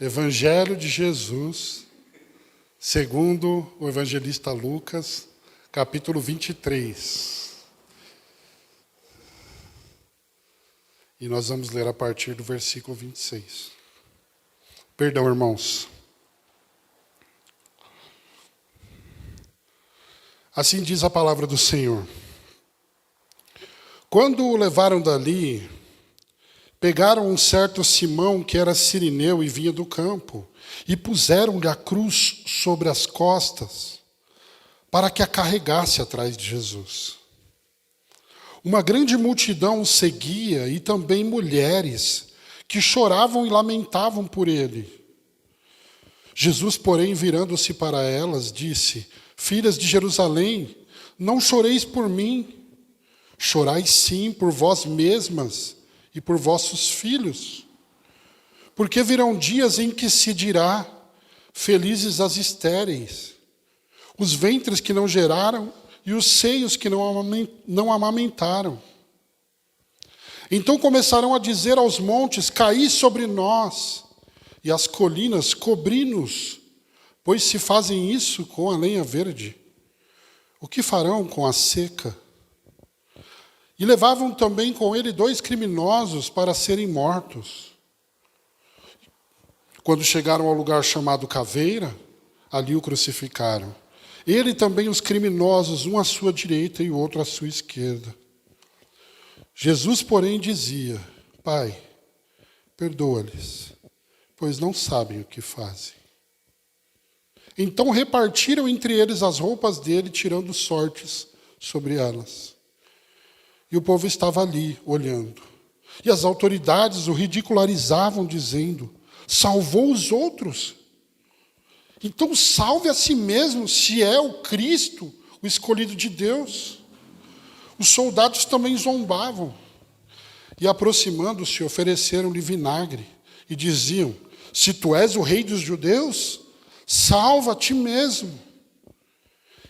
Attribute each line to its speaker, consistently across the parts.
Speaker 1: Evangelho de Jesus, segundo o evangelista Lucas, capítulo 23. E nós vamos ler a partir do versículo 26. Perdão, irmãos. Assim diz a palavra do Senhor. Quando o levaram dali, pegaram um certo Simão, que era cirineu e vinha do campo, e puseram-lhe a cruz sobre as costas, para que a carregasse atrás de Jesus. Uma grande multidão o seguia, e também mulheres, que choravam e lamentavam por ele. Jesus, porém, virando-se para elas, disse: Filhas de Jerusalém, não choreis por mim, chorai sim por vós mesmas, e por vossos filhos. Porque virão dias em que se dirá: felizes as estéreis, os ventres que não geraram e os seios que não amamentaram. Então começarão a dizer aos montes: caí sobre nós, e às colinas: cobri-nos, pois se fazem isso com a lenha verde, o que farão com a seca? E levavam também com ele 2 criminosos para serem mortos. Quando chegaram ao lugar chamado Caveira, ali o crucificaram. Ele e também os criminosos, um à sua direita e o outro à sua esquerda. Jesus, porém, dizia: Pai, perdoa-lhes, pois não sabem o que fazem. Então repartiram entre eles as roupas dele, tirando sortes sobre elas. E o povo estava ali, olhando. E as autoridades o ridicularizavam, dizendo: salvou os outros. Então salve a si mesmo, se é o Cristo, o escolhido de Deus. Os soldados também zombavam. E aproximando-se, ofereceram-lhe vinagre. E diziam: se tu és o rei dos judeus, salva a ti mesmo.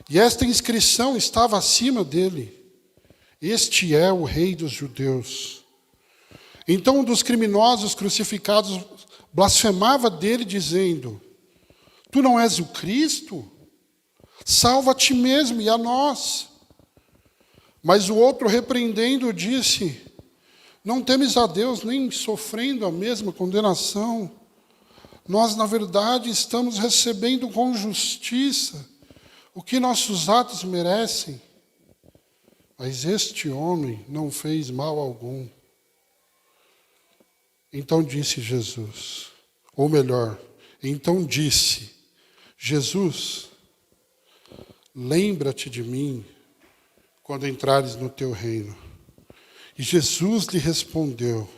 Speaker 1: E esta inscrição estava acima dele: este é o rei dos judeus. Então um dos criminosos crucificados blasfemava dele, dizendo: tu não és o Cristo? Salva a ti mesmo e a nós. Mas o outro, repreendendo, disse: não temes a Deus, nem sofrendo a mesma condenação. Nós, na verdade, estamos recebendo com justiça o que nossos atos merecem. Mas este homem não fez mal algum. Então disse Jesus, ou melhor, então disse: Jesus, lembra-te de mim quando entrares no teu reino. E Jesus lhe respondeu: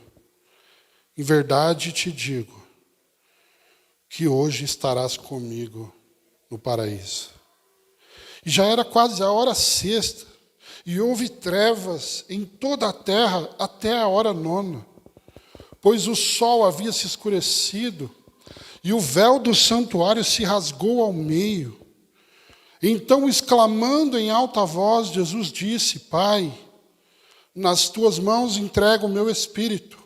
Speaker 1: em verdade te digo, que hoje estarás comigo no paraíso. E já era quase a hora sexta, e houve trevas em toda a terra até a hora 9, pois o sol havia se escurecido, e o véu do santuário se rasgou ao meio. Então, exclamando em alta voz, Jesus disse: Pai, nas tuas mãos entrego o meu espírito.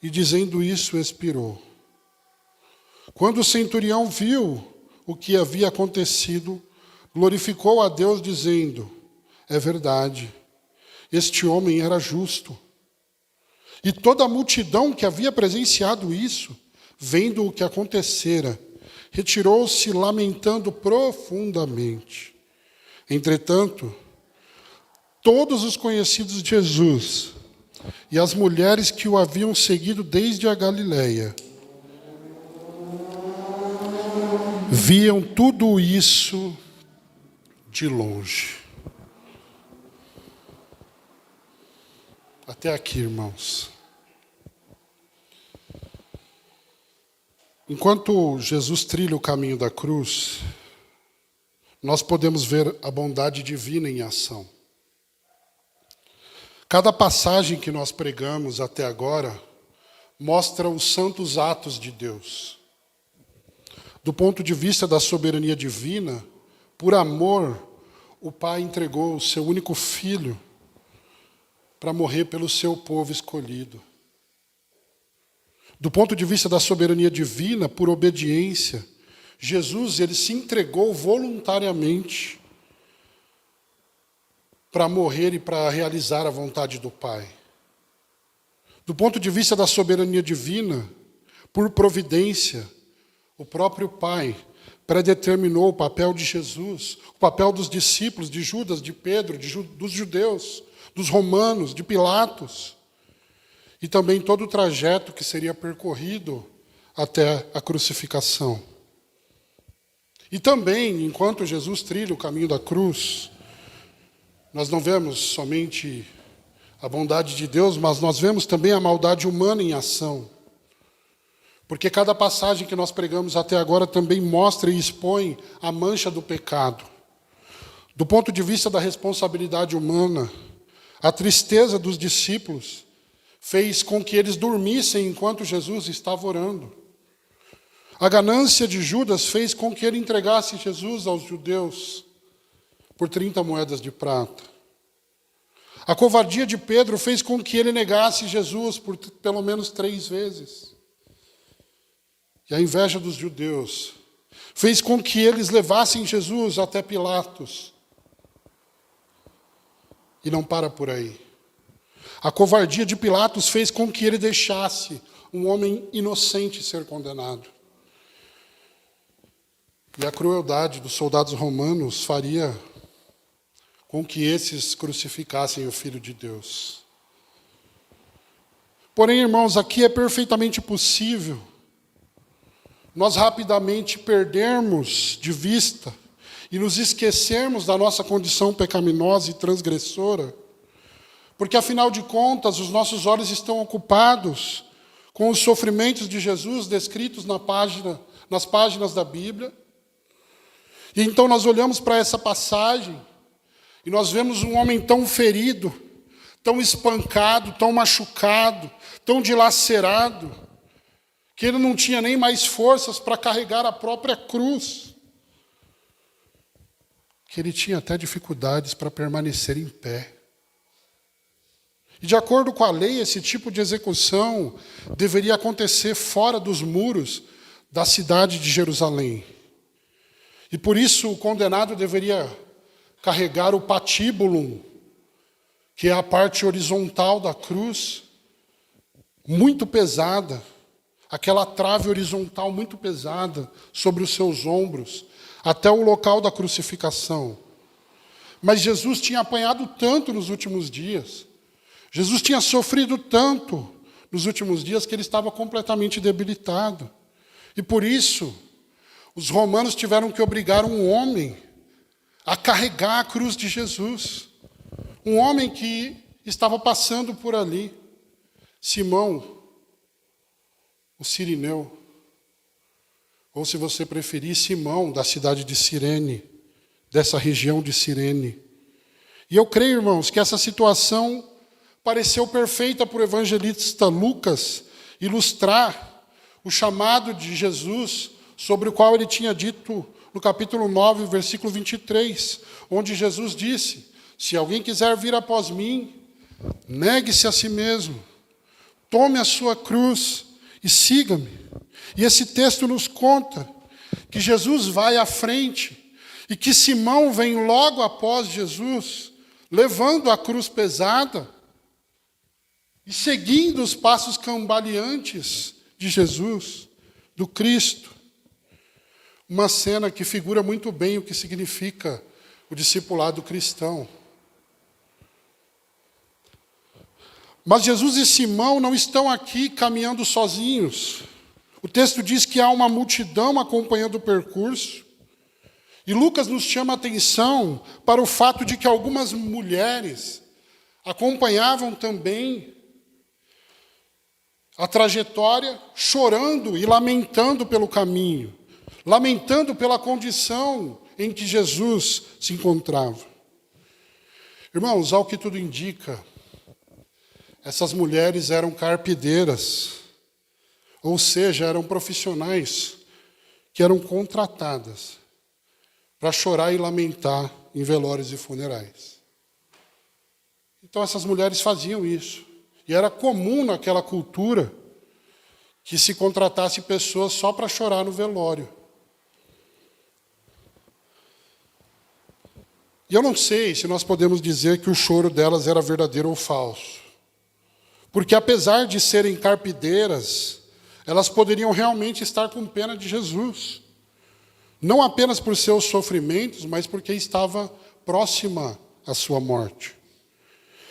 Speaker 1: E dizendo isso, expirou. Quando o centurião viu o que havia acontecido, glorificou a Deus, dizendo: é verdade, este homem era justo. E toda a multidão que havia presenciado isso, vendo o que acontecera, retirou-se lamentando profundamente. Entretanto, todos os conhecidos de Jesus e as mulheres que o haviam seguido desde a Galileia viam tudo isso de longe. Até aqui, irmãos. Enquanto Jesus trilha o caminho da cruz, nós podemos ver a bondade divina em ação. Cada passagem que nós pregamos até agora mostra os santos atos de Deus. Do ponto de vista da soberania divina, por amor, o Pai entregou o seu único filho para morrer pelo seu povo escolhido. Do ponto de vista da soberania divina, por obediência, Jesus ele se entregou voluntariamente para morrer e para realizar a vontade do Pai. Do ponto de vista da soberania divina, por providência, o próprio Pai predeterminou o papel de Jesus, o papel dos discípulos, de Judas, de Pedro, dos judeus, dos romanos, de Pilatos, e também todo o trajeto que seria percorrido até a crucificação. E também, enquanto Jesus trilha o caminho da cruz, nós não vemos somente a bondade de Deus, mas nós vemos também a maldade humana em ação. Porque cada passagem que nós pregamos até agora também mostra e expõe a mancha do pecado. Do ponto de vista da responsabilidade humana, a tristeza dos discípulos fez com que eles dormissem enquanto Jesus estava orando. A ganância de Judas fez com que ele entregasse Jesus aos judeus por 30 moedas de prata. A covardia de Pedro fez com que ele negasse Jesus por pelo menos 3 vezes. E a inveja dos judeus fez com que eles levassem Jesus até Pilatos. E não para por aí. A covardia de Pilatos fez com que ele deixasse um homem inocente ser condenado. E a crueldade dos soldados romanos faria com que esses crucificassem o Filho de Deus. Porém, irmãos, aqui é perfeitamente possível nós rapidamente perdermos de vista e nos esquecermos da nossa condição pecaminosa e transgressora, porque, afinal de contas, os nossos olhos estão ocupados com os sofrimentos de Jesus descritos nas páginas da Bíblia. E então nós olhamos para essa passagem e nós vemos um homem tão ferido, tão espancado, tão machucado, tão dilacerado, que ele não tinha nem mais forças para carregar a própria cruz, que ele tinha até dificuldades para permanecer em pé. E de acordo com a lei, esse tipo de execução deveria acontecer fora dos muros da cidade de Jerusalém. E por isso o condenado deveria carregar o patíbulo, que é a parte horizontal da cruz, muito pesada, aquela trave horizontal muito pesada sobre os seus ombros, até o local da crucificação. Mas Jesus tinha apanhado tanto nos últimos dias, Jesus tinha sofrido tanto nos últimos dias, que ele estava completamente debilitado. E por isso, os romanos tiveram que obrigar um homem a carregar a cruz de Jesus. Um homem que estava passando por ali, Simão, o Cirineu, ou se você preferir, Simão, da cidade de Cirene, dessa região de Cirene. E eu creio, irmãos, que essa situação pareceu perfeita para o evangelista Lucas ilustrar o chamado de Jesus, sobre o qual ele tinha dito no capítulo 9, versículo 23, onde Jesus disse: se alguém quiser vir após mim, negue-se a si mesmo, tome a sua cruz e siga-me. E esse texto nos conta que Jesus vai à frente e que Simão vem logo após Jesus, levando a cruz pesada e seguindo os passos cambaleantes de Jesus, do Cristo. Uma cena que figura muito bem o que significa o discipulado cristão. Mas Jesus e Simão não estão aqui caminhando sozinhos. O texto diz que há uma multidão acompanhando o percurso. E Lucas nos chama a atenção para o fato de que algumas mulheres acompanhavam também a trajetória, chorando e lamentando pelo caminho, lamentando pela condição em que Jesus se encontrava. Irmãos, ao que tudo indica, essas mulheres eram carpideiras, ou seja, eram profissionais que eram contratadas para chorar e lamentar em velórios e funerais. Então essas mulheres faziam isso. E era comum naquela cultura que se contratasse pessoas só para chorar no velório. E eu não sei se nós podemos dizer que o choro delas era verdadeiro ou falso. Porque apesar de serem carpideiras, elas poderiam realmente estar com pena de Jesus. Não apenas por seus sofrimentos, mas porque estava próxima à sua morte.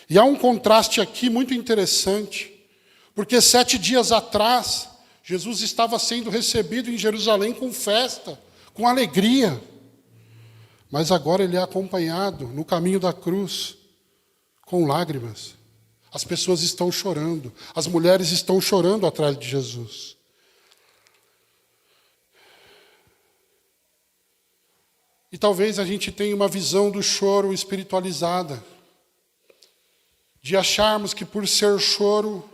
Speaker 1: E há um contraste aqui muito interessante, porque 7 dias atrás, Jesus estava sendo recebido em Jerusalém com festa, com alegria. Mas agora ele é acompanhado no caminho da cruz com lágrimas. As pessoas estão chorando, as mulheres estão chorando atrás de Jesus. E talvez a gente tenha uma visão do choro espiritualizada, de acharmos que por ser choro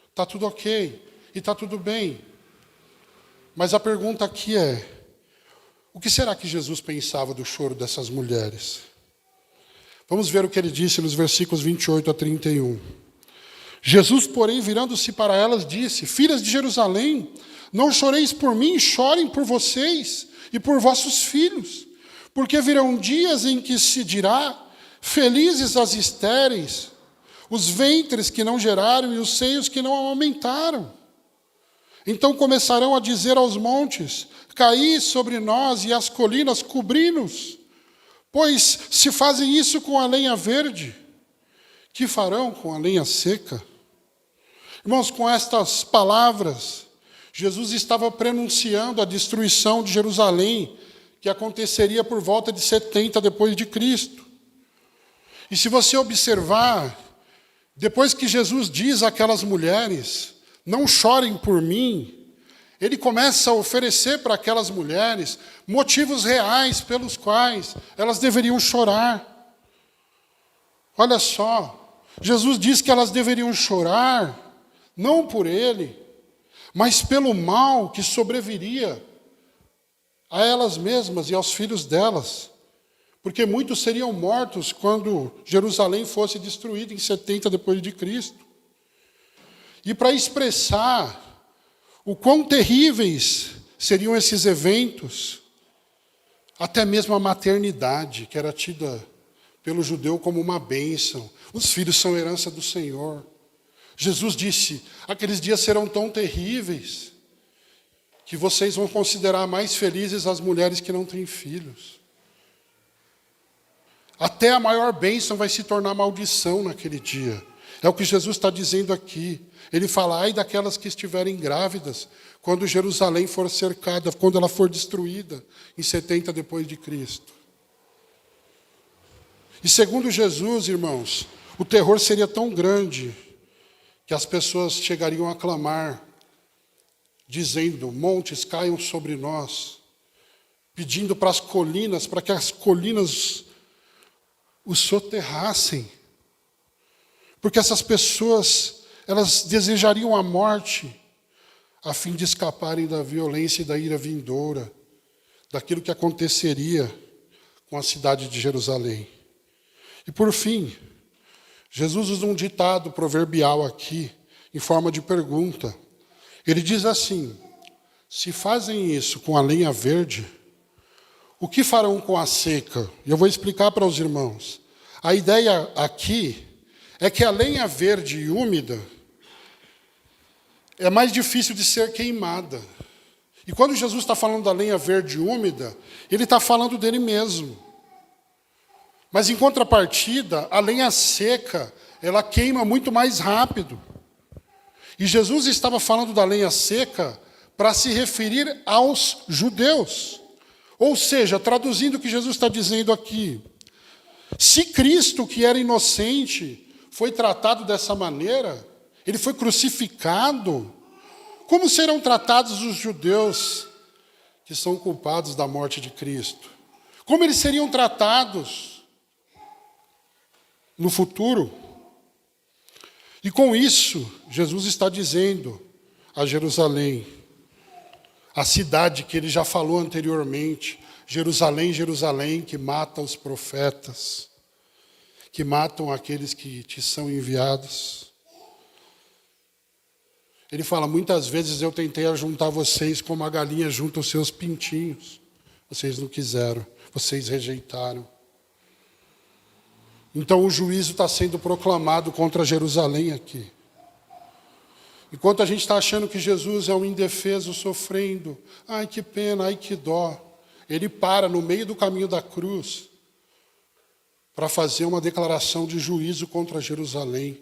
Speaker 1: está tudo ok e está tudo bem. Mas a pergunta aqui é: o que será que Jesus pensava do choro dessas mulheres? Vamos ver o que ele disse nos versículos 28 a 31. Jesus, porém, virando-se para elas, disse: Filhas de Jerusalém, não choreis por mim, chorem por vocês e por vossos filhos. Porque virão dias em que se dirá: felizes as estéreis, os ventres que não geraram e os seios que não amamentaram. Então começarão a dizer aos montes: caí sobre nós, e às colinas cobri-nos. Pois se fazem isso com a lenha verde, que farão com a lenha seca? Irmãos, com estas palavras, Jesus estava prenunciando a destruição de Jerusalém, que aconteceria por volta de 70 depois de Cristo. E se você observar, depois que Jesus diz àquelas mulheres: não chorem por mim, ele começa a oferecer para aquelas mulheres motivos reais pelos quais elas deveriam chorar. Olha só, Jesus diz que elas deveriam chorar, não por ele, mas pelo mal que sobreviria a elas mesmas e aos filhos delas. Porque muitos seriam mortos quando Jerusalém fosse destruída em 70 depois de Cristo. E para expressar o quão terríveis seriam esses eventos, até mesmo a maternidade, que era tida pelo judeu como uma bênção. Os filhos são herança do Senhor. Jesus disse: aqueles dias serão tão terríveis que vocês vão considerar mais felizes as mulheres que não têm filhos. Até a maior bênção vai se tornar maldição naquele dia. É o que Jesus está dizendo aqui. Ele fala: ai daquelas que estiverem grávidas, quando Jerusalém for cercada, quando ela for destruída, em 70 depois de Cristo. E segundo Jesus, irmãos, o terror seria tão grande que as pessoas chegariam a clamar, dizendo: montes caiam sobre nós, pedindo para as colinas, para que as colinas os soterrassem. Porque essas pessoas, elas desejariam a morte a fim de escaparem da violência e da ira vindoura, daquilo que aconteceria com a cidade de Jerusalém. E por fim, Jesus usa um ditado proverbial aqui, em forma de pergunta. Ele diz assim: se fazem isso com a lenha verde, o que farão com a seca? E eu vou explicar para os irmãos. A ideia aqui é que a lenha verde e úmida é mais difícil de ser queimada. E quando Jesus está falando da lenha verde e úmida, ele está falando dele mesmo. Mas em contrapartida, a lenha seca, ela queima muito mais rápido. E Jesus estava falando da lenha seca para se referir aos judeus. Ou seja, traduzindo o que Jesus está dizendo aqui: se Cristo, que era inocente, foi tratado dessa maneira, ele foi crucificado, como serão tratados os judeus que são culpados da morte de Cristo? Como eles seriam tratados no futuro? E com isso, Jesus está dizendo a Jerusalém, a cidade que ele já falou anteriormente: Jerusalém, Jerusalém, que mata os profetas, que matam aqueles que te são enviados. Ele fala, muitas vezes eu tentei ajuntar vocês como a galinha junta os seus pintinhos. Vocês não quiseram, vocês rejeitaram. Então o juízo está sendo proclamado contra Jerusalém aqui. Enquanto a gente está achando que Jesus é um indefeso sofrendo, ai que pena, ai que dó, ele para no meio do caminho da cruz para fazer uma declaração de juízo contra Jerusalém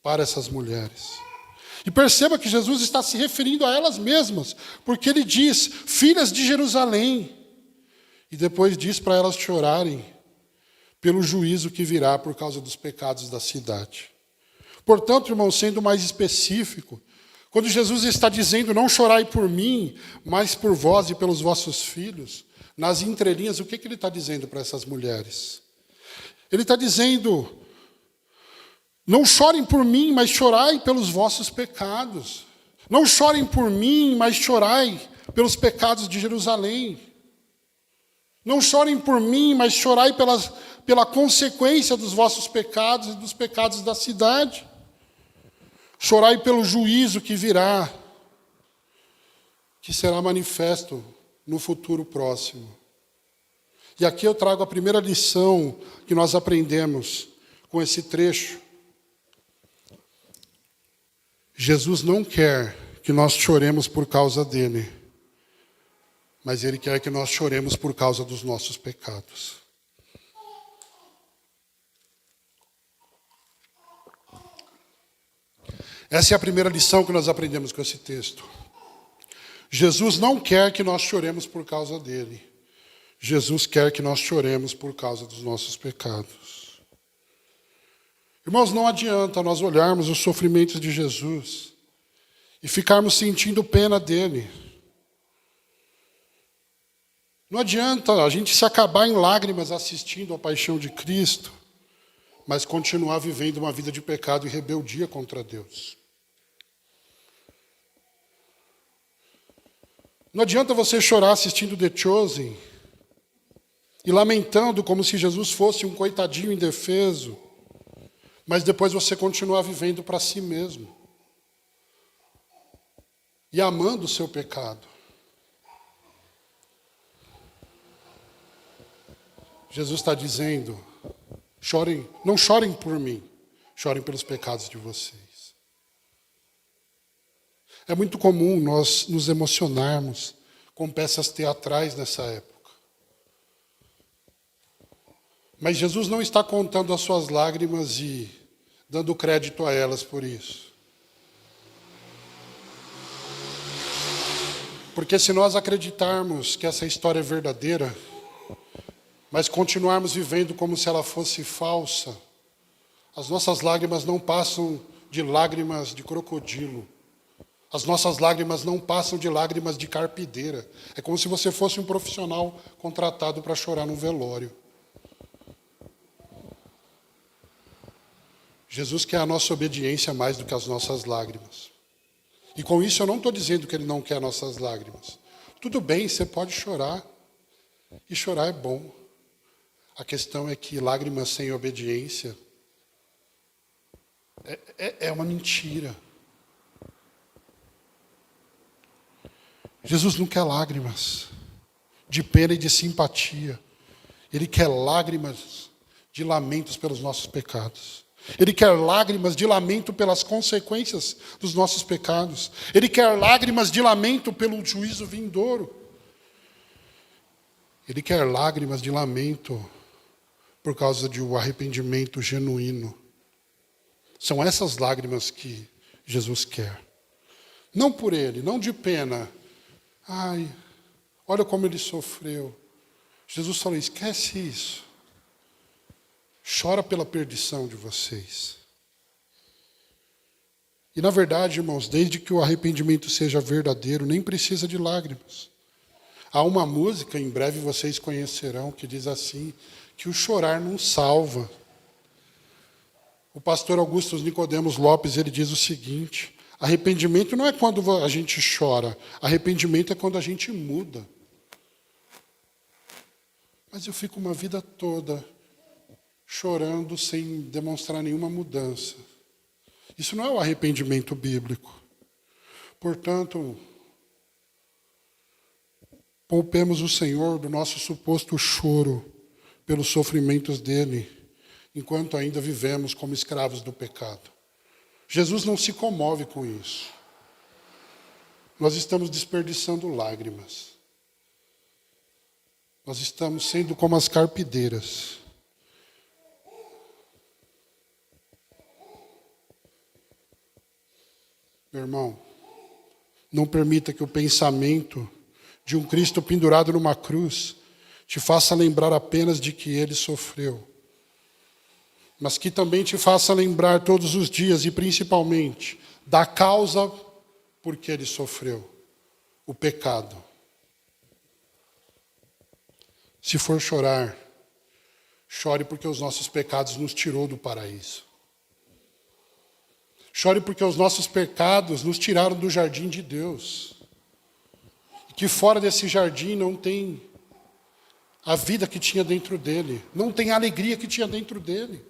Speaker 1: para essas mulheres. E perceba que Jesus está se referindo a elas mesmas, porque ele diz, filhas de Jerusalém, e depois diz para elas chorarem pelo juízo que virá por causa dos pecados da cidade. Portanto, irmão, sendo mais específico, quando Jesus está dizendo, não chorai por mim, mas por vós e pelos vossos filhos, nas entrelinhas, o que ele está dizendo para essas mulheres? Ele está dizendo, não chorem por mim, mas chorai pelos vossos pecados. Não chorem por mim, mas chorai pelos pecados de Jerusalém. Não chorem por mim, mas chorai pela consequência dos vossos pecados e dos pecados da cidade. Chorai pelo juízo que virá, que será manifesto no futuro próximo. E aqui eu trago a primeira lição que nós aprendemos com esse trecho. Jesus não quer que nós choremos por causa dele, mas ele quer que nós choremos por causa dos nossos pecados. Essa é a primeira lição que nós aprendemos com esse texto. Jesus não quer que nós choremos por causa dele. Jesus quer que nós choremos por causa dos nossos pecados. Irmãos, não adianta nós olharmos os sofrimentos de Jesus e ficarmos sentindo pena dele. Não adianta a gente se acabar em lágrimas assistindo a paixão de Cristo, mas continuar vivendo uma vida de pecado e rebeldia contra Deus. Não adianta você chorar assistindo The Chosen e lamentando como se Jesus fosse um coitadinho indefeso, mas depois você continuar vivendo para si mesmo e amando o seu pecado. Jesus está dizendo, chorem, não chorem por mim, chorem pelos pecados de vocês. É muito comum nós nos emocionarmos com peças teatrais nessa época. Mas Jesus não está contando as suas lágrimas e dando crédito a elas por isso. Porque se nós acreditarmos que essa história é verdadeira, mas continuarmos vivendo como se ela fosse falsa, as nossas lágrimas não passam de lágrimas de crocodilo. As nossas lágrimas não passam de lágrimas de carpideira. É como se você fosse um profissional contratado para chorar num velório. Jesus quer a nossa obediência mais do que as nossas lágrimas. E com isso eu não estou dizendo que ele não quer nossas lágrimas. Tudo bem, você pode chorar. E chorar é bom. A questão é que lágrimas sem obediência é uma mentira. Jesus não quer lágrimas de pena e de simpatia. Ele quer lágrimas de lamentos pelos nossos pecados. Ele quer lágrimas de lamento pelas consequências dos nossos pecados. Ele quer lágrimas de lamento pelo juízo vindouro. Ele quer lágrimas de lamento por causa de um arrependimento genuíno. São essas lágrimas que Jesus quer. Não por ele, não de pena. Ai, olha como ele sofreu. Jesus falou, esquece isso. Chora pela perdição de vocês. E na verdade, irmãos, desde que o arrependimento seja verdadeiro, nem precisa de lágrimas. Há uma música, em breve vocês conhecerão, que diz assim, que o chorar não salva. O pastor Augusto Nicodemos Lopes, ele diz o seguinte, arrependimento não é quando a gente chora, arrependimento é quando a gente muda. Mas eu fico uma vida toda chorando sem demonstrar nenhuma mudança. Isso não é o arrependimento bíblico. Portanto, poupemos o Senhor do nosso suposto choro pelos sofrimentos dele, enquanto ainda vivemos como escravos do pecado. Jesus não se comove com isso. Nós estamos desperdiçando lágrimas. Nós estamos sendo como as carpideiras. Meu irmão, não permita que o pensamento de um Cristo pendurado numa cruz te faça lembrar apenas de que ele sofreu, mas que também te faça lembrar todos os dias e principalmente da causa por que ele sofreu, o pecado. Se for chorar, chore porque os nossos pecados nos tirou do paraíso. Chore porque os nossos pecados nos tiraram do jardim de Deus. E que fora desse jardim não tem a vida que tinha dentro dele. Não tem a alegria que tinha dentro dele.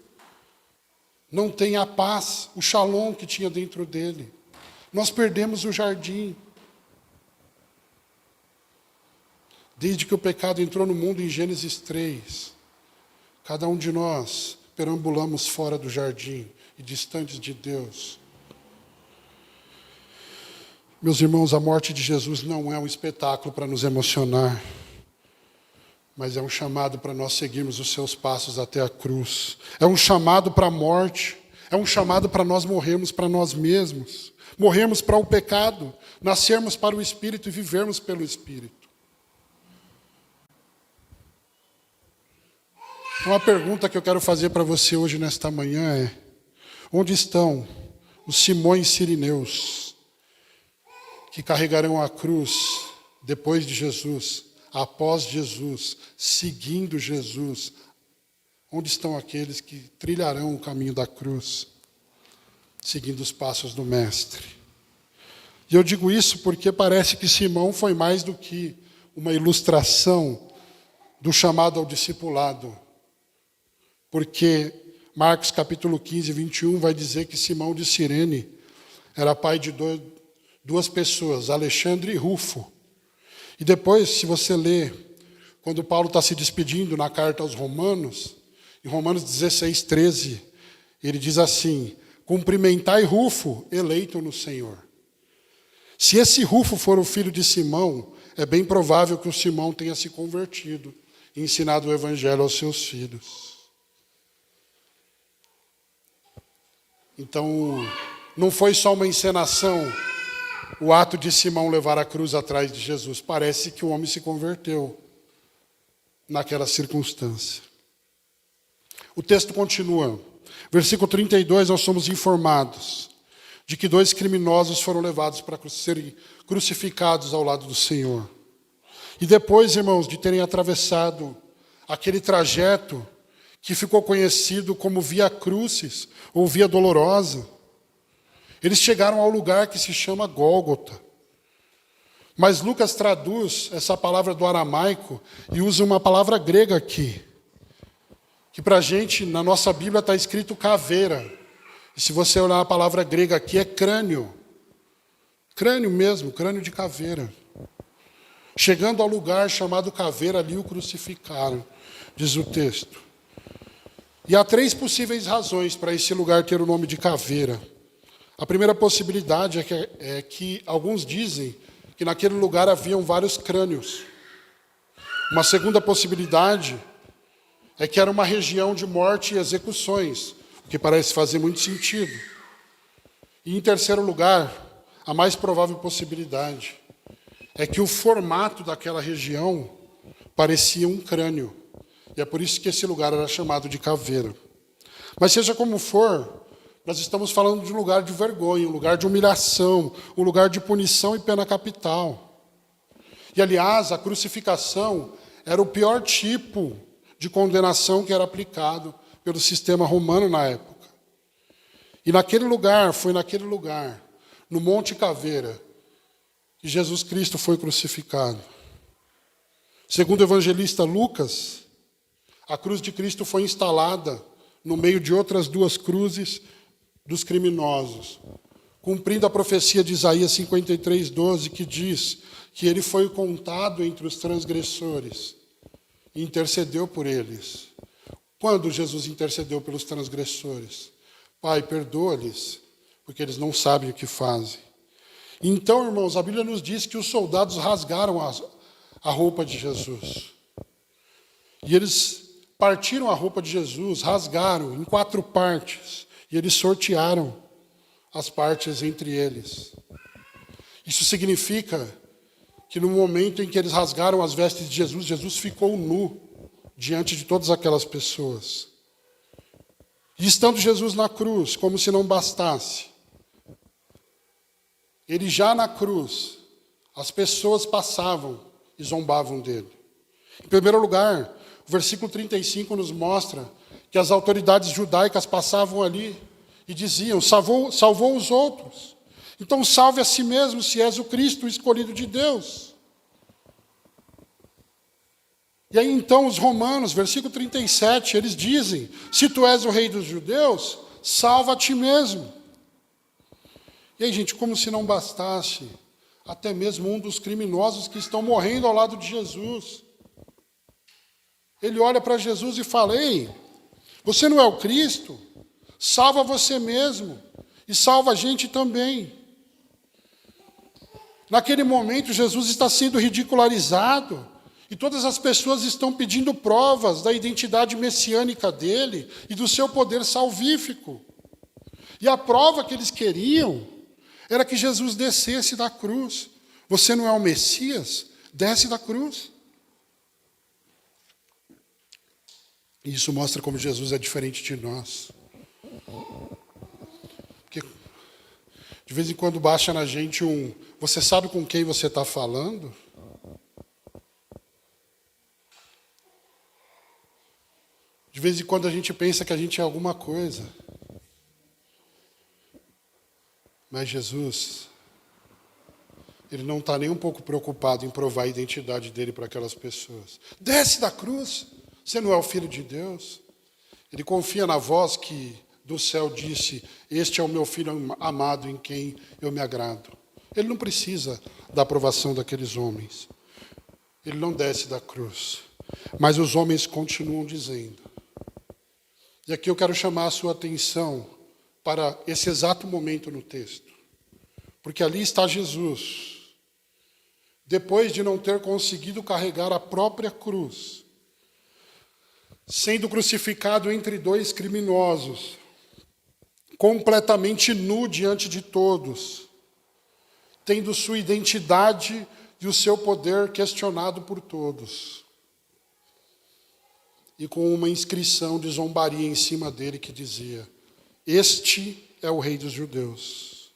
Speaker 1: Não tem a paz, o shalom que tinha dentro dele. Nós perdemos o jardim. Desde que o pecado entrou no mundo em Gênesis 3, cada um de nós perambulamos fora do jardim e distantes de Deus. Meus irmãos, a morte de Jesus não é um espetáculo para nos emocionar, mas é um chamado para nós seguirmos os seus passos até a cruz. É um chamado para a morte, é um chamado para nós morrermos para nós mesmos, morrermos para o pecado, nascermos para o Espírito e vivermos pelo Espírito. Então, a pergunta que eu quero fazer para você hoje, nesta manhã, é: onde estão os Simões Sirineus que carregarão a cruz depois de Jesus, após Jesus, seguindo Jesus? Onde estão aqueles que trilharão o caminho da cruz, seguindo os passos do Mestre? E eu digo isso porque parece que Simão foi mais do que uma ilustração do chamado ao discipulado. Porque Marcos capítulo 15, 21 vai dizer que Simão de Cirene era pai de duas pessoas, Alexandre e Rufo. E depois, se você ler, quando Paulo está se despedindo na carta aos Romanos, em Romanos 16, 13, ele diz assim: cumprimentai Rufo, eleito no Senhor. Se esse Rufo for o filho de Simão, é bem provável que o Simão tenha se convertido e ensinado o evangelho aos seus filhos. Então, não foi só uma encenação o ato de Simão levar a cruz atrás de Jesus. Parece que o homem se converteu naquela circunstância. O texto continua. Versículo 32, nós somos informados de que 2 criminosos foram levados para serem crucificados ao lado do Senhor. E depois, irmãos, de terem atravessado aquele trajeto que ficou conhecido como Via Crucis, ou Via Dolorosa, eles chegaram ao lugar que se chama Gólgota. Mas Lucas traduz essa palavra do aramaico e usa uma palavra grega aqui, que para a gente, na nossa Bíblia, está escrito caveira. E se você olhar a palavra grega aqui, é crânio. Crânio mesmo, crânio de caveira. Chegando ao lugar chamado caveira, ali o crucificaram, diz o texto. E há 3 possíveis razões para esse lugar ter o nome de caveira. A primeira possibilidade é que alguns dizem que naquele lugar haviam vários crânios. Uma segunda possibilidade é que era uma região de morte e execuções, o que parece fazer muito sentido. E em terceiro lugar, a mais provável possibilidade é que o formato daquela região parecia um crânio. E é por isso que esse lugar era chamado de caveira. Mas seja como for, nós estamos falando de um lugar de vergonha, um lugar de humilhação, um lugar de punição e pena capital. E, aliás, a crucificação era o pior tipo de condenação que era aplicado pelo sistema romano na época. E naquele lugar, foi naquele lugar, no Monte Caveira, que Jesus Cristo foi crucificado. Segundo o evangelista Lucas, a cruz de Cristo foi instalada no meio de outras 2 cruzes dos criminosos, cumprindo a profecia de Isaías 53:12, que diz que ele foi contado entre os transgressores e intercedeu por eles. Quando Jesus intercedeu pelos transgressores? Pai, perdoa-lhes, porque eles não sabem o que fazem. Então, irmãos, a Bíblia nos diz que os soldados rasgaram a roupa de Jesus. E eles partiram a roupa de Jesus, rasgaram em 4 partes, e eles sortearam as partes entre eles. Isso significa que no momento em que eles rasgaram as vestes de Jesus, Jesus ficou nu diante de todas aquelas pessoas. E estando Jesus na cruz, como se não bastasse, ele já na cruz, as pessoas passavam e zombavam dele. Em primeiro lugar, o versículo 35 nos mostra que as autoridades judaicas passavam ali e diziam: salvou os outros, então salve a si mesmo se és o Cristo, o escolhido de Deus. E aí então os romanos, versículo 37, eles dizem: se tu és o rei dos judeus, salva a ti mesmo. E aí, gente, como se não bastasse, até mesmo um dos criminosos que estão morrendo ao lado de Jesus, ele olha para Jesus e fala: ei, você não é o Cristo? Salva você mesmo e salva a gente também. Naquele momento, Jesus está sendo ridicularizado e todas as pessoas estão pedindo provas da identidade messiânica dele e do seu poder salvífico. E a prova que eles queriam era que Jesus descesse da cruz. Você não é o Messias? Desce da cruz. E isso mostra como Jesus é diferente de nós. Porque de vez em quando baixa na gente você sabe com quem você está falando? De vez em quando a gente pensa que a gente é alguma coisa. Mas Jesus, ele não está nem um pouco preocupado em provar a identidade dele para aquelas pessoas. Desce da cruz, você não é o Filho de Deus. Ele confia na voz que do céu disse: este é o meu Filho amado em quem eu me agrado. Ele não precisa da aprovação daqueles homens. Ele não desce da cruz. Mas os homens continuam dizendo. E aqui eu quero chamar a sua atenção para esse exato momento no texto. Porque ali está Jesus, depois de não ter conseguido carregar a própria cruz, sendo crucificado entre 2 criminosos, completamente nu diante de todos, tendo sua identidade e o seu poder questionado por todos, e com uma inscrição de zombaria em cima dele que dizia: este é o Rei dos Judeus.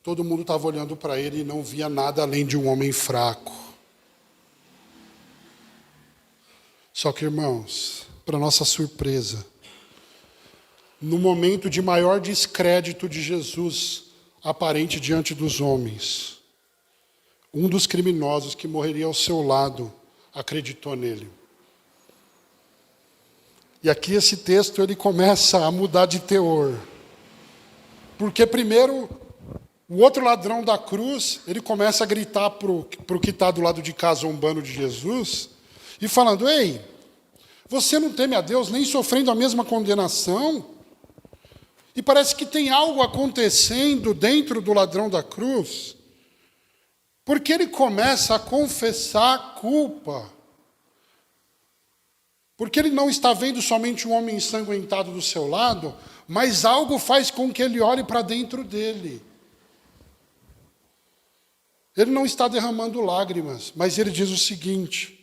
Speaker 1: Todo mundo estava olhando para ele e não via nada além de um homem fraco. Só que, irmãos, para nossa surpresa, no momento de maior descrédito de Jesus aparente diante dos homens, um dos criminosos que morreria ao seu lado acreditou nele. E aqui esse texto ele começa a mudar de teor. Porque primeiro, o outro ladrão da cruz, ele começa a gritar para o que está do lado de cá zombando de Jesus, e falando: ei, você não teme a Deus nem sofrendo a mesma condenação? E parece que tem algo acontecendo dentro do ladrão da cruz, porque ele começa a confessar a culpa. Porque ele não está vendo somente um homem ensanguentado do seu lado, mas algo faz com que ele olhe para dentro dele. Ele não está derramando lágrimas, mas ele diz o seguinte: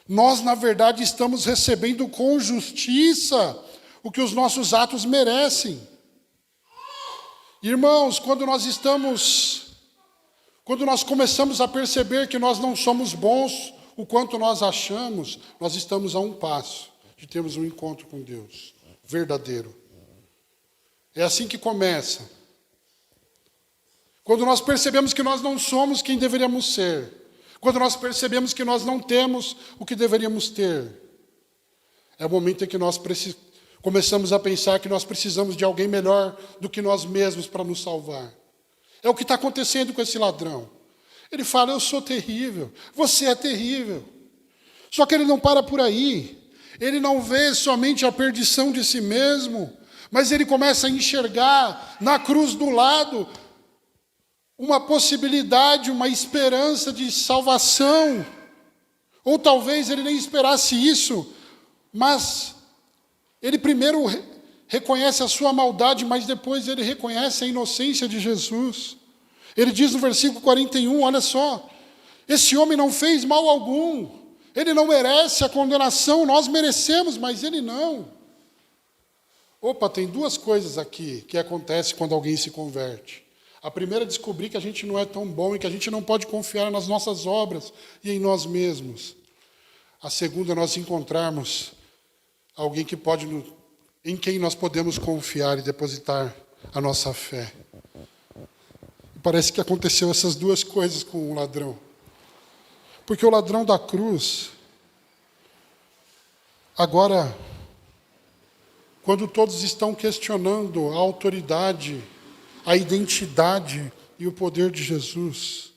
Speaker 1: nós, na verdade, estamos recebendo com justiça o que os nossos atos merecem. Irmãos, quando nós começamos a perceber que nós não somos bons o quanto nós achamos, nós estamos a um passo de termos um encontro com Deus verdadeiro. É assim que começa. Quando nós percebemos que nós não somos quem deveríamos ser, quando nós percebemos que nós não temos o que deveríamos ter, é o momento em que nós Começamos a pensar que nós precisamos de alguém melhor do que nós mesmos para nos salvar. É o que está acontecendo com esse ladrão. Ele fala, eu sou terrível, você é terrível. Só que ele não para por aí. Ele não vê somente a perdição de si mesmo, mas ele começa a enxergar na cruz do lado uma possibilidade, uma esperança de salvação. Ou talvez ele nem esperasse isso, mas ele primeiro reconhece a sua maldade, mas depois ele reconhece a inocência de Jesus. Ele diz no versículo 41, olha só, esse homem não fez mal algum, ele não merece a condenação, nós merecemos, mas ele não. Opa, tem duas coisas aqui que acontecem quando alguém se converte. A primeira é descobrir que a gente não é tão bom e que a gente não pode confiar nas nossas obras e em nós mesmos. A segunda é nós encontrarmos alguém que pode, em quem nós podemos confiar e depositar a nossa fé. E parece que aconteceu essas duas coisas com o ladrão. Porque o ladrão da cruz, agora, quando todos estão questionando a autoridade, a identidade e o poder de Jesus,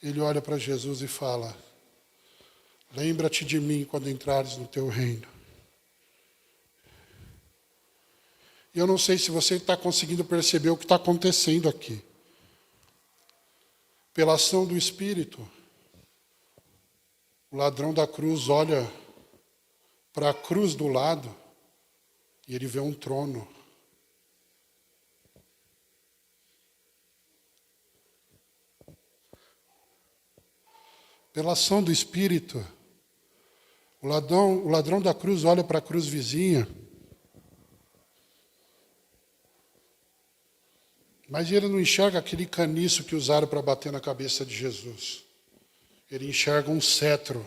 Speaker 1: ele olha para Jesus e fala, lembra-te de mim quando entrares no teu reino. E eu não sei se você está conseguindo perceber o que está acontecendo aqui. Pela ação do Espírito, o ladrão da cruz olha para a cruz do lado e ele vê um trono. Pela ação do Espírito, o ladrão da cruz olha para a cruz vizinha, mas ele não enxerga aquele caniço que usaram para bater na cabeça de Jesus. Ele enxerga um cetro.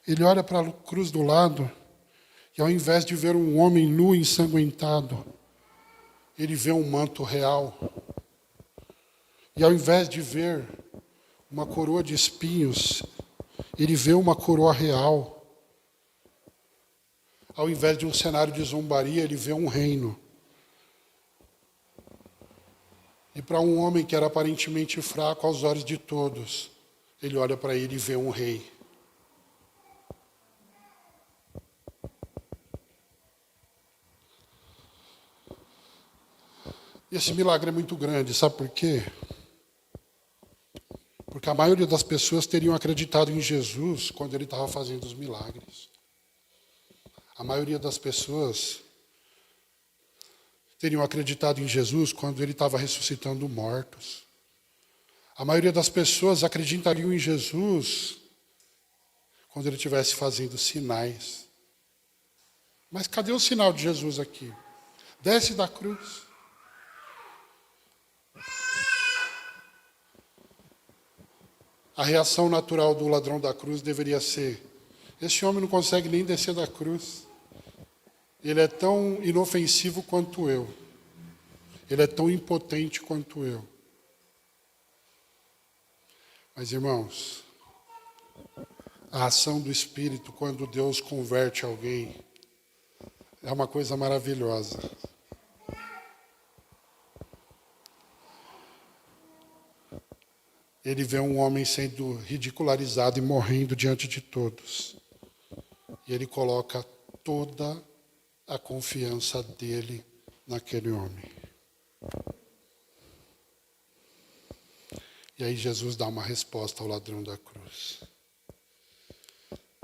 Speaker 1: Ele olha para a cruz do lado e ao invés de ver um homem nu e ensanguentado, ele vê um manto real. E ao invés de ver uma coroa de espinhos, ele vê uma coroa real. Ao invés de um cenário de zombaria, ele vê um reino. E para um homem que era aparentemente fraco aos olhos de todos, ele olha para ele e vê um rei. E esse milagre é muito grande, sabe por quê? Porque a maioria das pessoas teriam acreditado em Jesus quando ele estava fazendo os milagres. A maioria das pessoas teriam acreditado em Jesus quando ele estava ressuscitando mortos. A maioria das pessoas acreditariam em Jesus quando ele estivesse fazendo sinais. Mas cadê o sinal de Jesus aqui? Desce da cruz. A reação natural do ladrão da cruz deveria ser: esse homem não consegue nem descer da cruz. Ele é tão inofensivo quanto eu. Ele é tão impotente quanto eu. Mas, irmãos, a ação do Espírito, quando Deus converte alguém, é uma coisa maravilhosa. Ele vê um homem sendo ridicularizado e morrendo diante de todos. E ele coloca toda a confiança dele naquele homem. E aí Jesus dá uma resposta ao ladrão da cruz.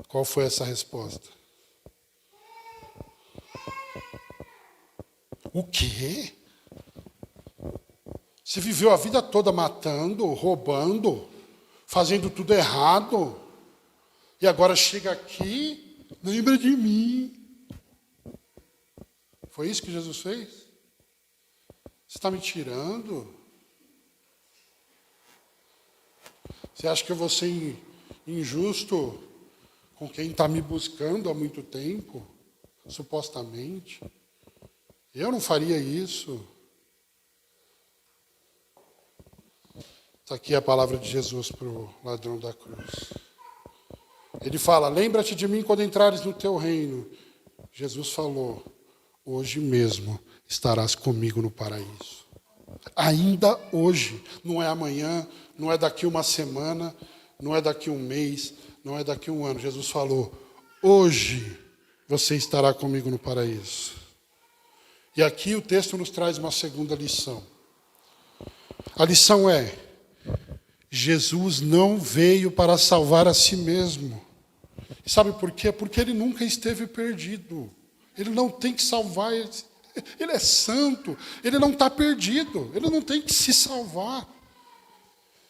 Speaker 1: Qual foi essa resposta? O quê? Você viveu a vida toda matando, roubando, fazendo tudo errado, e agora chega aqui, lembra de mim. Foi isso que Jesus fez? Você está me tirando? Você acha que eu vou ser injusto com quem está me buscando há muito tempo, supostamente? Eu não faria isso. Está aqui a palavra de Jesus para o ladrão da cruz. Ele fala, lembra-te de mim quando entrares no teu reino. Jesus falou, hoje mesmo estarás comigo no paraíso. Ainda hoje, não é amanhã, não é daqui uma semana, não é daqui um mês, não é daqui um ano. Jesus falou, hoje você estará comigo no paraíso. E aqui o texto nos traz uma segunda lição. A lição é, Jesus não veio para salvar a si mesmo. E sabe por quê? Porque ele nunca esteve perdido. Ele não tem que salvar, ele é santo, ele não está perdido, ele não tem que se salvar.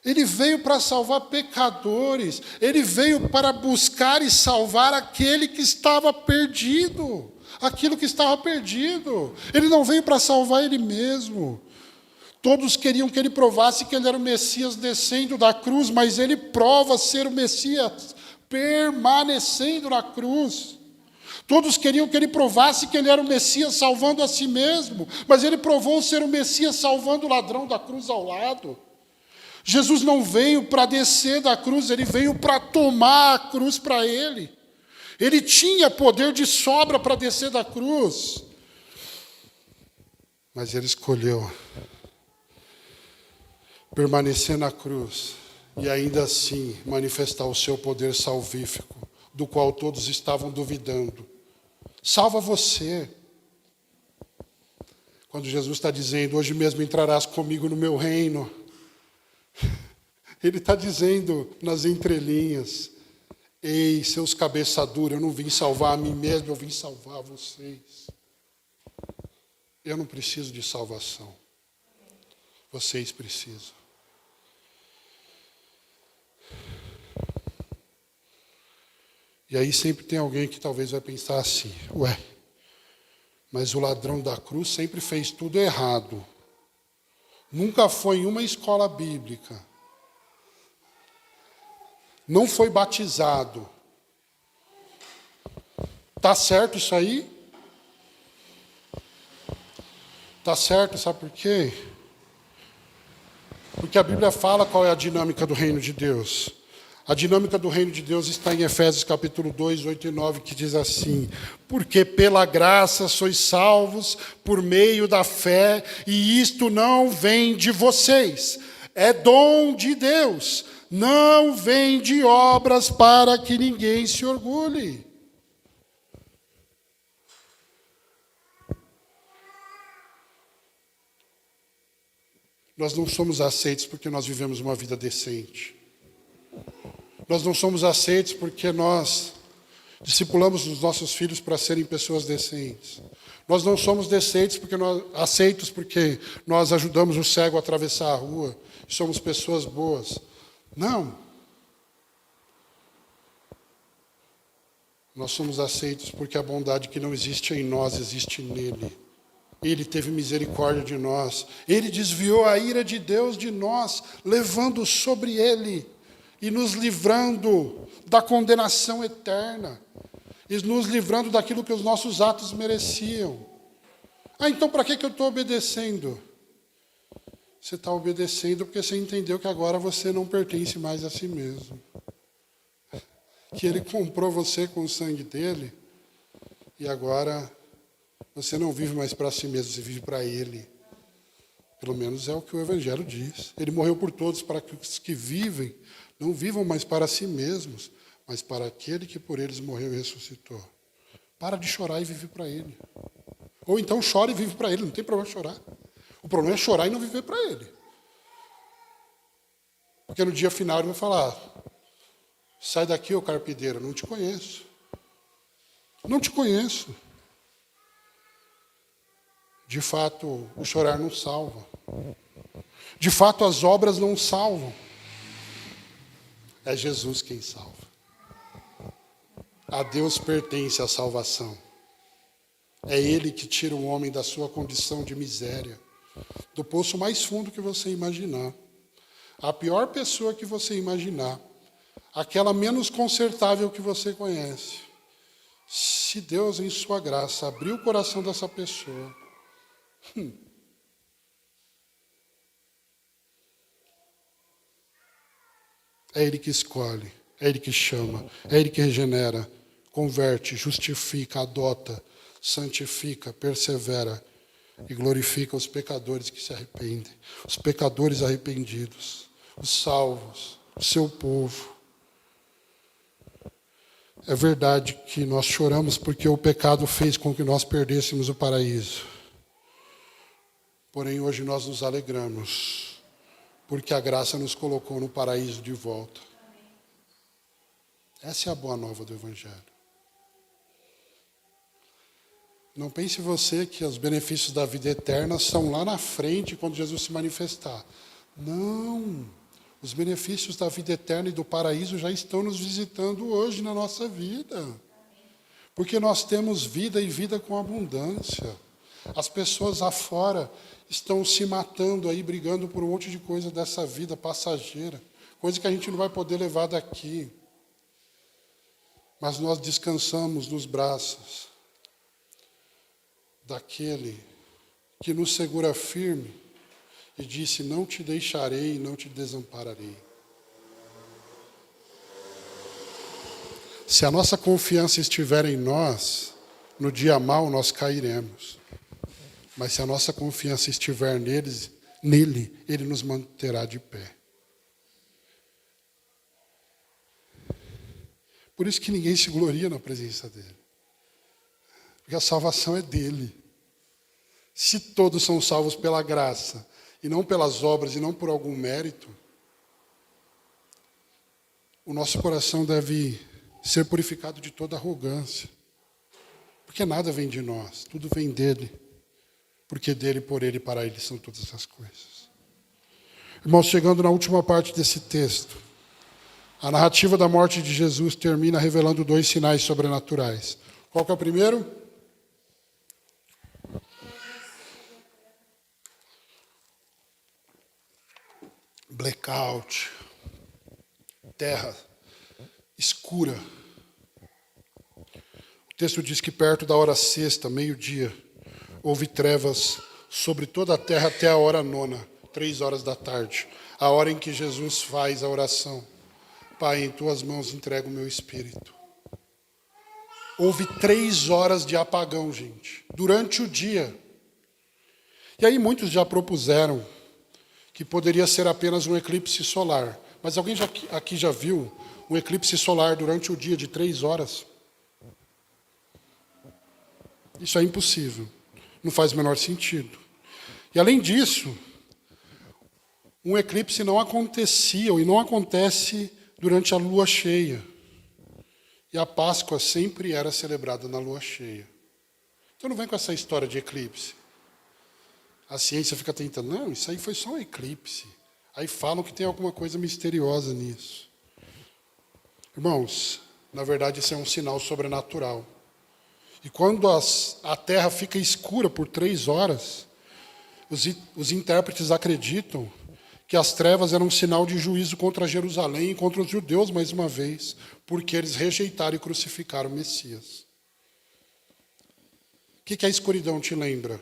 Speaker 1: Ele veio para salvar pecadores, ele veio para buscar e salvar aquele que estava perdido, aquilo que estava perdido. Ele não veio para salvar ele mesmo. Todos queriam que ele provasse que ele era o Messias descendo da cruz, mas ele prova ser o Messias permanecendo na cruz. Todos queriam que ele provasse que ele era o Messias salvando a si mesmo, mas ele provou ser o Messias salvando o ladrão da cruz ao lado. Jesus não veio para descer da cruz, ele veio para tomar a cruz para ele. Ele tinha poder de sobra para descer da cruz, mas ele escolheu permanecer na cruz e ainda assim manifestar o seu poder salvífico, do qual todos estavam duvidando. Salva você. Quando Jesus está dizendo, hoje mesmo entrarás comigo no meu reino, ele está dizendo nas entrelinhas, ei, seus cabeça dura, eu não vim salvar a mim mesmo, eu vim salvar vocês. Eu não preciso de salvação. Vocês precisam. E aí sempre tem alguém que talvez vai pensar assim, ué, mas o ladrão da cruz sempre fez tudo errado. Nunca foi em uma escola bíblica. Não foi batizado. Tá certo isso aí? Tá certo, sabe por quê? Porque a Bíblia fala qual é a dinâmica do reino de Deus. A dinâmica do reino de Deus está em Efésios capítulo 2, 8 e 9, que diz assim, porque pela graça sois salvos por meio da fé, e isto não vem de vocês, é dom de Deus, não vem de obras para que ninguém se orgulhe. Nós não somos aceitos porque nós vivemos uma vida decente. Nós não somos aceitos porque nós discipulamos os nossos filhos para serem pessoas decentes. Nós não somos aceitos porque nós ajudamos o cego a atravessar a rua e somos pessoas boas. Não. Nós somos aceitos porque a bondade que não existe em nós existe nele. Ele teve misericórdia de nós. Ele desviou a ira de Deus de nós, levando sobre ele e nos livrando da condenação eterna, e nos livrando daquilo que os nossos atos mereciam. Ah, então para que eu estou obedecendo? Você está obedecendo porque você entendeu que agora você não pertence mais a si mesmo. Que ele comprou você com o sangue dele, e agora você não vive mais para si mesmo, você vive para ele. Pelo menos é o que o Evangelho diz. Ele morreu por todos, para que os que vivem não vivam mais para si mesmos, mas para aquele que por eles morreu e ressuscitou. Para de chorar e vive para ele. Ou então chora e vive para ele, não tem problema chorar. O problema é chorar e não viver para ele. Porque no dia final ele vai falar, sai daqui, ô carpideiro, não te conheço. Não te conheço. De fato, o chorar não salva. De fato, as obras não salvam. É Jesus quem salva. A Deus pertence a salvação. É Ele que tira o homem da sua condição de miséria, do poço mais fundo que você imaginar. A pior pessoa que você imaginar, aquela menos consertável que você conhece. Se Deus, em sua graça, abrir o coração dessa pessoa, É Ele que escolhe, é Ele que chama, é Ele que regenera, converte, justifica, adota, santifica, persevera e glorifica os pecadores que se arrependem, os pecadores arrependidos, os salvos, o seu povo. É verdade que nós choramos porque o pecado fez com que nós perdêssemos o paraíso. Porém, hoje nós nos alegramos, porque a graça nos colocou no paraíso de volta. Essa é a boa nova do Evangelho. Não pense você que os benefícios da vida eterna são lá na frente, quando Jesus se manifestar. Não. Os benefícios da vida eterna e do paraíso já estão nos visitando hoje na nossa vida. Porque nós temos vida e vida com abundância. As pessoas afora estão se matando aí, brigando por um monte de coisa dessa vida passageira. Coisa que a gente não vai poder levar daqui. Mas nós descansamos nos braços daquele que nos segura firme e disse: não te deixarei e não te desampararei. Se a nossa confiança estiver em nós, no dia mau nós cairemos. Mas se a nossa confiança estiver nele, ele nos manterá de pé. Por isso que ninguém se gloria na presença dele. Porque a salvação é dele. Se todos são salvos pela graça, e não pelas obras, e não por algum mérito, o nosso coração deve ser purificado de toda arrogância. Porque nada vem de nós, tudo vem dele. Porque dele, por ele e para ele são todas as coisas. Irmãos, chegando na última parte desse texto, a narrativa da morte de Jesus termina revelando 2 sinais sobrenaturais. Qual que é o primeiro? Blackout. Terra escura. O texto diz que perto da hora sexta, meio-dia, houve trevas sobre toda a terra até a hora 9, 3 horas da tarde, a hora em que Jesus faz a oração. Pai, em tuas mãos entrego o meu espírito. Houve 3 horas de apagão, gente, durante o dia. E aí muitos já propuseram que poderia ser apenas um eclipse solar. Mas alguém aqui já viu um eclipse solar durante o dia de 3 horas? Isso é impossível. Não faz o menor sentido. E além disso, um eclipse não acontecia e não acontece durante a lua cheia. E a Páscoa sempre era celebrada na lua cheia. Então não vem com essa história de eclipse. A ciência fica tentando, não, isso aí foi só um eclipse. Aí falam que tem alguma coisa misteriosa nisso. Irmãos, na verdade isso é um sinal sobrenatural. E quando a terra fica escura por 3 horas, os intérpretes acreditam que as trevas eram um sinal de juízo contra Jerusalém e contra os judeus, mais uma vez, porque eles rejeitaram e crucificaram o Messias. O que a escuridão te lembra?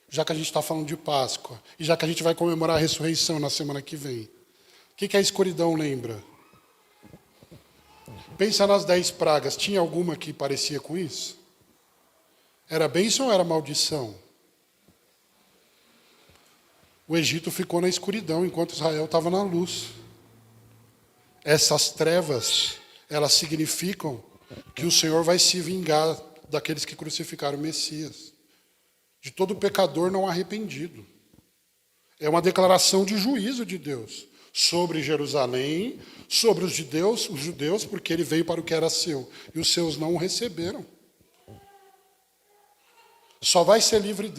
Speaker 1: Já que a gente está falando de Páscoa, e já que a gente vai comemorar a ressurreição na semana que vem, o que a escuridão lembra? Pensa nas 10 pragas, tinha alguma que parecia com isso? Era bênção ou era maldição? O Egito ficou na escuridão, enquanto Israel estava na luz. Essas trevas, elas significam que o Senhor vai se vingar daqueles que crucificaram o Messias. De todo pecador não arrependido. É uma declaração de juízo de Deus sobre Jerusalém, sobre os judeus, porque ele veio para o que era seu, e os seus não o receberam. Só vai ser livre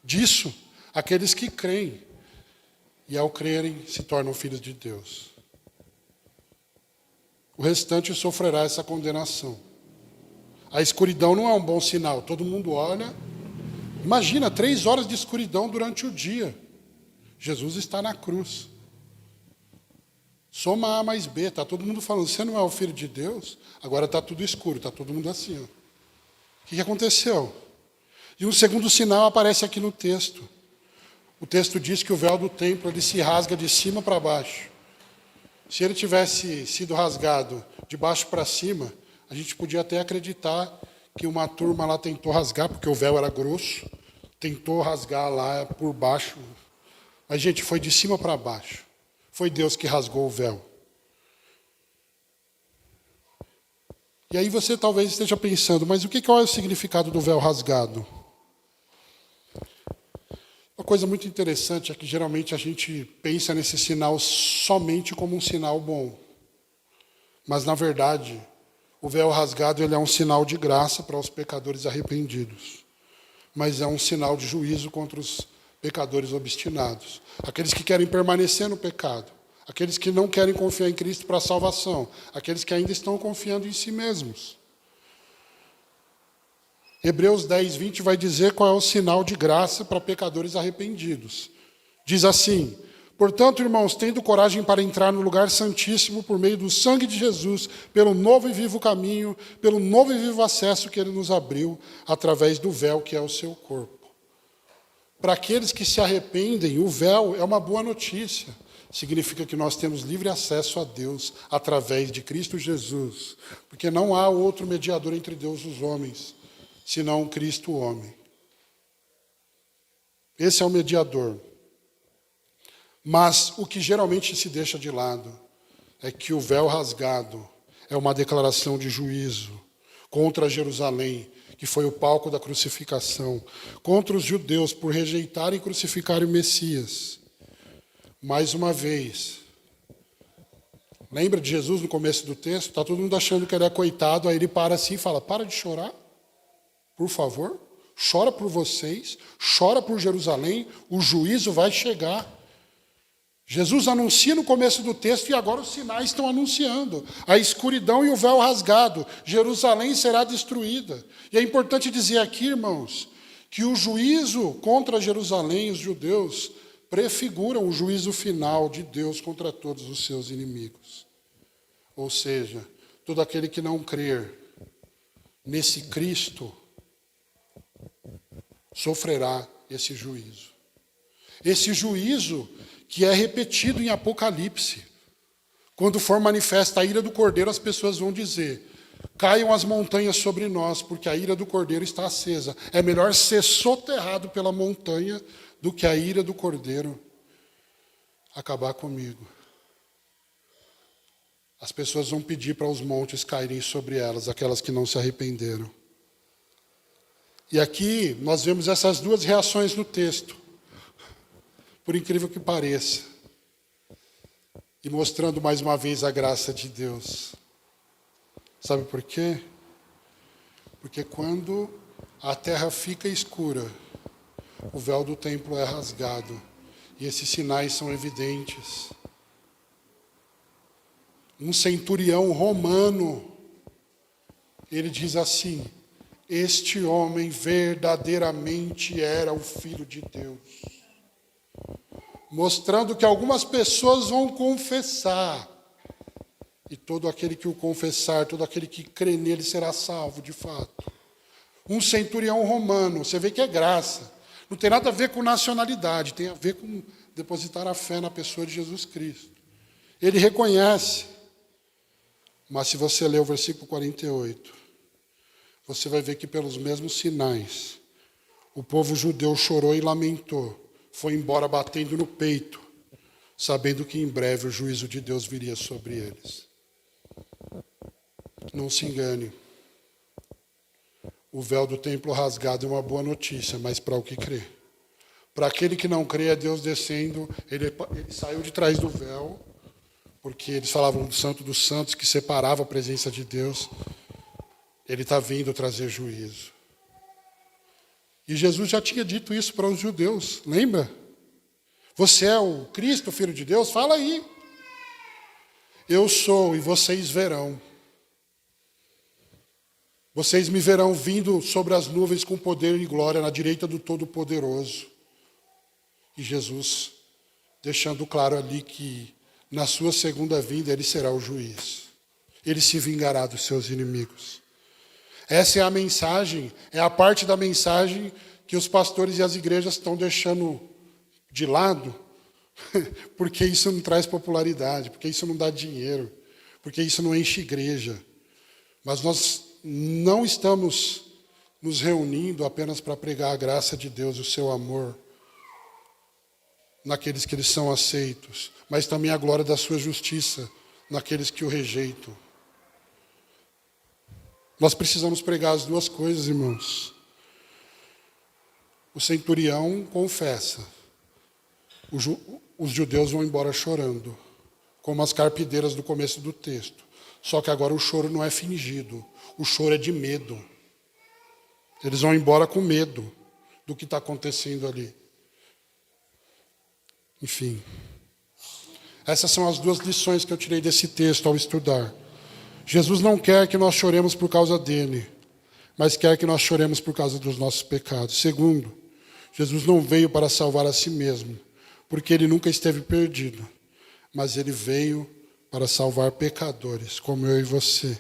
Speaker 1: disso, aqueles que creem. E ao crerem, se tornam filhos de Deus. O restante sofrerá essa condenação. A escuridão não é um bom sinal. Todo mundo olha. Imagina, 3 horas de escuridão durante o dia. Jesus está na cruz. Soma A mais B. Está todo mundo falando, você não é o filho de Deus? Agora está tudo escuro, está todo mundo assim. Ó. O que aconteceu? E um segundo sinal aparece aqui no texto. O texto diz que o véu do templo ele se rasga de cima para baixo. Se ele tivesse sido rasgado de baixo para cima, a gente podia até acreditar que uma turma lá tentou rasgar, porque o véu era grosso, tentou rasgar lá por baixo. Mas, gente, foi de cima para baixo. Foi Deus que rasgou o véu. E aí você talvez esteja pensando, mas qual é o significado do véu rasgado? Uma coisa muito interessante é que geralmente a gente pensa nesse sinal somente como um sinal bom. Mas, na verdade, o véu rasgado ele é um sinal de graça para os pecadores arrependidos. Mas é um sinal de juízo contra os pecadores obstinados. Aqueles que querem permanecer no pecado. Aqueles que não querem confiar em Cristo para a salvação. Aqueles que ainda estão confiando em si mesmos. Hebreus 10, 20 vai dizer qual é o sinal de graça para pecadores arrependidos. Diz assim: portanto, irmãos, tendo coragem para entrar no lugar santíssimo por meio do sangue de Jesus, pelo novo e vivo caminho, pelo novo e vivo acesso que ele nos abriu, através do véu que é o seu corpo. Para aqueles que se arrependem, o véu é uma boa notícia. Significa que nós temos livre acesso a Deus através de Cristo Jesus, porque não há outro mediador entre Deus e os homens, senão Cristo o homem. Esse é o mediador. Mas o que geralmente se deixa de lado é que o véu rasgado é uma declaração de juízo contra Jerusalém, que foi o palco da crucificação, contra os judeus por rejeitarem e crucificarem o Messias. Mais uma vez, lembra de Jesus no começo do texto? Está todo mundo achando que ele é coitado, aí ele para assim e fala: para de chorar, por favor, chora por vocês, chora por Jerusalém, o juízo vai chegar. Jesus anuncia no começo do texto e agora os sinais estão anunciando. A escuridão e o véu rasgado, Jerusalém será destruída. E é importante dizer aqui, irmãos, que o juízo contra Jerusalém, os judeus, prefiguram o juízo final de Deus contra todos os seus inimigos. Ou seja, todo aquele que não crer nesse Cristo sofrerá esse juízo. Esse juízo que é repetido em Apocalipse. Quando for manifesta a ira do Cordeiro, as pessoas vão dizer: caiam as montanhas sobre nós, porque a ira do Cordeiro está acesa. É melhor ser soterrado pela montanha do que a ira do Cordeiro acabar comigo. As pessoas vão pedir para os montes caírem sobre elas, aquelas que não se arrependeram. E aqui nós vemos essas duas reações no texto, por incrível que pareça, e mostrando mais uma vez a graça de Deus. Sabe por quê? Porque quando a terra fica escura, o véu do templo é rasgado, e esses sinais são evidentes. Um centurião romano, ele diz assim: este homem verdadeiramente era o Filho de Deus. Mostrando que algumas pessoas vão confessar, e todo aquele que o confessar, todo aquele que crê nele será salvo de fato. Um centurião romano, você vê que é graça. Não tem nada a ver com nacionalidade, tem a ver com depositar a fé na pessoa de Jesus Cristo. Ele reconhece, mas se você ler o versículo 48, você vai ver que pelos mesmos sinais, o povo judeu chorou e lamentou, foi embora batendo no peito, sabendo que em breve o juízo de Deus viria sobre eles. Não se engane. O véu do templo rasgado é uma boa notícia, mas para o que crê. Para aquele que não crê, é Deus descendo, ele saiu de trás do véu, porque eles falavam do Santo dos Santos, que separava a presença de Deus. Ele está vindo trazer juízo. E Jesus já tinha dito isso para os judeus, lembra? Você é o Cristo, Filho de Deus? Fala aí. Eu sou e vocês verão. Vocês me verão vindo sobre as nuvens com poder e glória na direita do Todo-Poderoso. E Jesus deixando claro ali que na sua segunda vinda ele será o juiz. Ele se vingará dos seus inimigos. Essa é a mensagem, é a parte da mensagem que os pastores e as igrejas estão deixando de lado, Porque isso não traz popularidade, porque isso não dá dinheiro, porque isso não enche igreja. Mas nós não estamos nos reunindo apenas para pregar a graça de Deus, o seu amor, naqueles que eles são aceitos, mas também a glória da sua justiça naqueles que o rejeitam. Nós precisamos pregar as duas coisas, irmãos. O centurião confessa. Os judeus vão embora chorando, como as carpideiras do começo do texto. Só que agora o choro não é fingido, o choro é de medo. Eles vão embora com medo do que está acontecendo ali. Enfim, essas são as duas lições que eu tirei desse texto ao estudar. Jesus não quer que nós choremos por causa dele, mas quer que nós choremos por causa dos nossos pecados. Segundo, Jesus não veio para salvar a si mesmo, porque ele nunca esteve perdido, mas ele veio para salvar pecadores, como eu e você.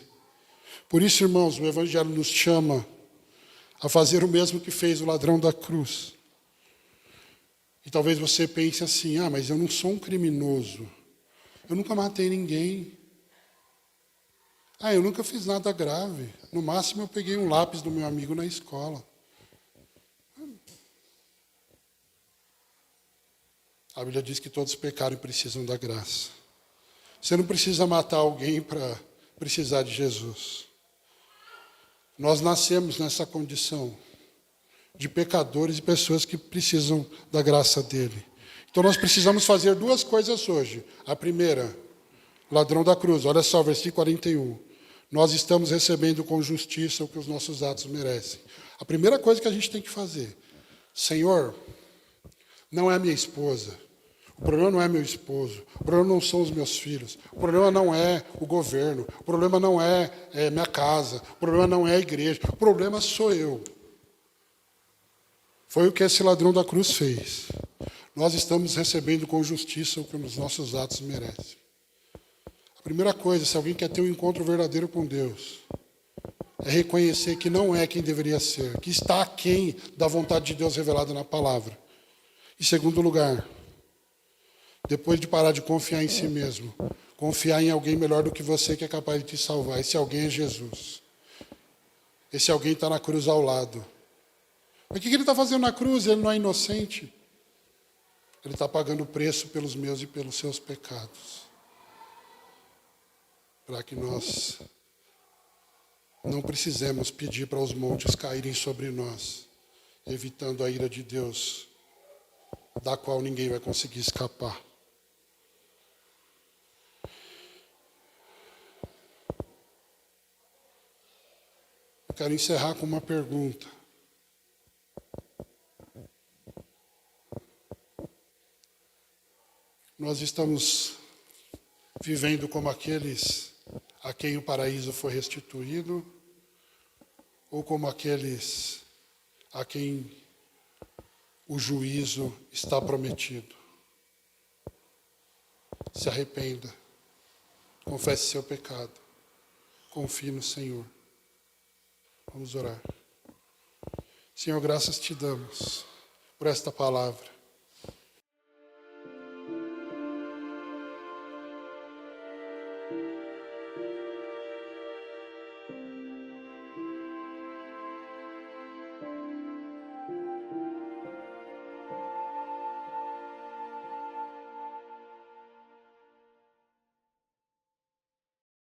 Speaker 1: Por isso, irmãos, o Evangelho nos chama a fazer o mesmo que fez o ladrão da cruz. E talvez você pense assim, mas eu não sou um criminoso, eu nunca matei ninguém. Eu nunca fiz nada grave. No máximo eu peguei um lápis do meu amigo na escola. A Bíblia diz que todos pecaram e precisam da graça. Você não precisa matar alguém para precisar de Jesus. Nós nascemos nessa condição de pecadores e pessoas que precisam da graça dele. Então nós precisamos fazer duas coisas hoje. A primeira, ladrão da cruz, olha só, versículo 41. Nós estamos recebendo com justiça o que os nossos atos merecem. A primeira coisa que a gente tem que fazer, Senhor, não é a minha esposa, o problema não é meu esposo, o problema não são os meus filhos, o problema não é o governo, o problema não é minha casa, o problema não é a igreja, o problema sou eu. Foi o que esse ladrão da cruz fez. Nós estamos recebendo com justiça o que os nossos atos merecem. A primeira coisa, se alguém quer ter um encontro verdadeiro com Deus, é reconhecer que não é quem deveria ser, que está aquém da vontade de Deus revelada na palavra. Em segundo lugar, depois de parar de confiar em si mesmo, confiar em alguém melhor do que você que é capaz de te salvar. Esse alguém é Jesus. Esse alguém está na cruz ao lado. Mas o que ele está fazendo na cruz? Ele não é inocente. Ele está pagando o preço pelos meus e pelos seus pecados. Para que nós não precisemos pedir para os montes caírem sobre nós, evitando a ira de Deus, da qual ninguém vai conseguir escapar. Eu quero encerrar com uma pergunta. Nós estamos vivendo como aqueles a quem o paraíso foi restituído, ou como aqueles a quem o juízo está prometido? Se arrependa, confesse seu pecado, confie no Senhor. Vamos orar. Senhor, graças te damos por esta palavra.